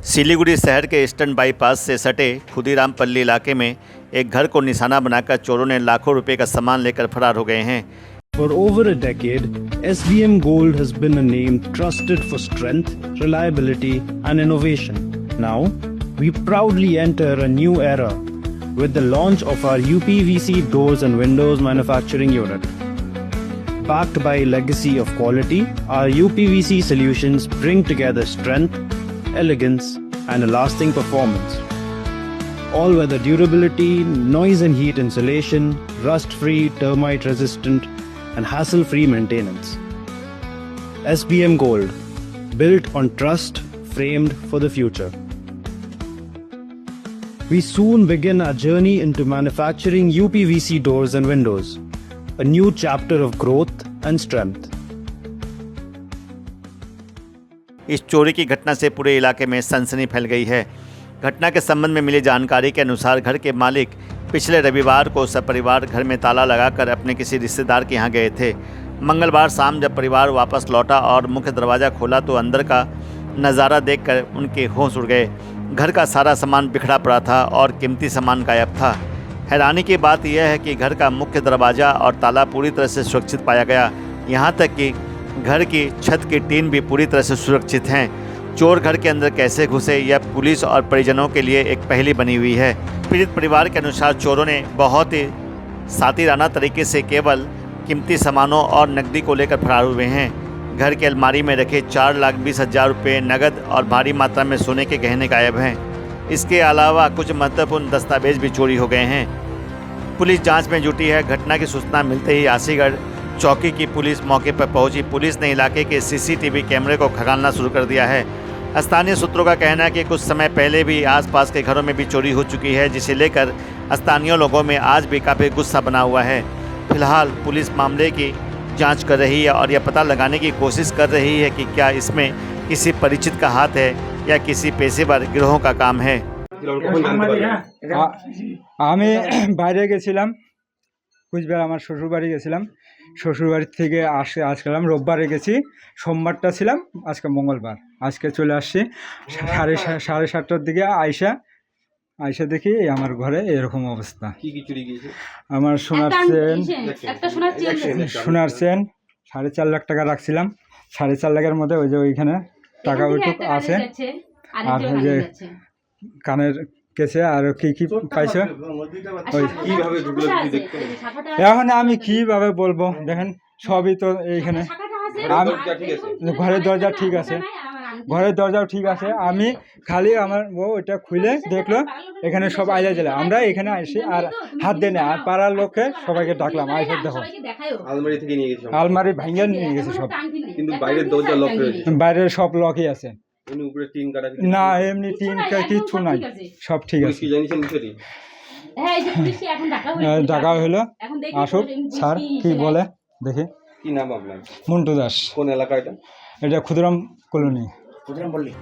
सिलीगुड़ी शहर के eastern bypass से सटे खुदीरामपल्ली इलाके में एक घर को निशाना बनाकर चोरों ने लाखों रुपए का सामान लेकर फरार हो गए हैं। For over a decade, SBM Gold has been a name trusted for strength, reliability, and innovation. Now, we proudly enter a new era with the launch of our UPVC doors and windows manufacturing unit. Backed by a legacy of quality, our UPVC solutions bring together strength, elegance, and a lasting performance. All-weather durability, noise and heat insulation, rust-free, termite-resistant, and hassle-free maintenance. SBM Gold, built on trust, framed for the future. We soon begin our journey into manufacturing UPVC doors and windows, a new chapter of growth and strength. इस चोरी की घटना से पूरे इलाके में सनसनी फैल गई है। घटना के संबंध में मिली जानकारी के अनुसार घर के मालिक पिछले रविवार को सपरिवार घर में ताला लगाकर अपने किसी रिश्तेदार के यहाँ गए थे। मंगलवार शाम जब परिवार वापस लौटा और मुख्य दरवाज़ा खोला तो अंदर का नज़ारा देखकर उनके होश उड़ गए। घर का सारा सामान बिखरा पड़ा था और कीमती सामान गायब था। हैरानी की बात यह है कि घर का मुख्य दरवाज़ा और ताला पूरी तरह से सुरक्षित पाया गया। यहाँ तक कि घर की छत की टीन भी पूरी तरह से सुरक्षित हैं। चोर घर के अंदर कैसे घुसे यह पुलिस और परिजनों के लिए एक पहेली बनी हुई है। पीड़ित परिवार के अनुसार चोरों ने बहुत ही सातिराना तरीके से केवल कीमती सामानों और नकदी को लेकर फरार हुए हैं। घर की अलमारी में रखे 4,20,000 रुपये नकद और भारी मात्रा में सोने के गहने गायब हैं। इसके अलावा कुछ महत्वपूर्ण दस्तावेज भी चोरी हो गए हैं। पुलिस जांच में जुटी है। घटना की सूचना मिलते ही आशीगढ़ चौकी की पुलिस मौके पर पहुंची। पुलिस ने इलाके के सीसीटीवी कैमरे को खंगालना शुरू कर दिया है। स्थानीय सूत्रों का कहना है कि कुछ समय पहले भी आसपास के घरों में भी चोरी हो चुकी है, जिसे लेकर स्थानीय लोगों में आज भी काफ़ी गुस्सा बना हुआ है। फिलहाल पुलिस मामले की जांच कर रही है और यह पता लगाने की कोशिश कर रही है कि क्या इसमें किसी परिचित का हाथ है या किसी पेशेवर गिरोह का काम है। আমি বাইরে গেছিলাম, কুচবিহার আমার শ্বশুরবাড়ি গেছিলাম। শ্বশুরবাড়ি থেকে আজকাল রোববারে গেছি, সোমবারটা ছিলাম, আজকে মঙ্গলবার। আজকে চলে আসছি সাড়ে সাতটার দিকে আইসা দেখি আমার ঘরে এরকম অবস্থা। আমার সোনার চেন 4.5 লাখ টাকা রাখছিলাম। 4.5 লাখের মধ্যে ওই যে ওইখানে টাকা ওইটুকু আছে, আর ওই যে কানের কেসে আর কি কি পাইছে। এখন আমি কিভাবে বলবো, দেখেন সবই তো এইখানে। ঘরের দরজা ঠিক আছে, ঘরের দরজাও ঠিক আছে। আমি খালি আমার ওইটা খুলে দেখলো, এখানে সব আইলা জেলা। আমরা এখানে আসি আর হাত দিয়ে না, আর পাড়ার লোককে সবাইকে ডাকলাম, আইসে দেখো আলমারি ভাঙিয়ে নিয়ে গেছে সব, কিন্তু বাইরের দরজা লক রয়েছে, বাইরের সব লকই আছে। উপরে টিন কাটা না, এমনি টিন কিচ্ছু নাই, সব ঠিক আছে। ডাকা হলো, আসুক স্যার কি বলে দেখি। কি নাম আপনার? মন্টু দাস। কোন এলাকা এটা? এটা ক্ষুদিরাম কলোনি। ক্ষুদিরাম পল্লী।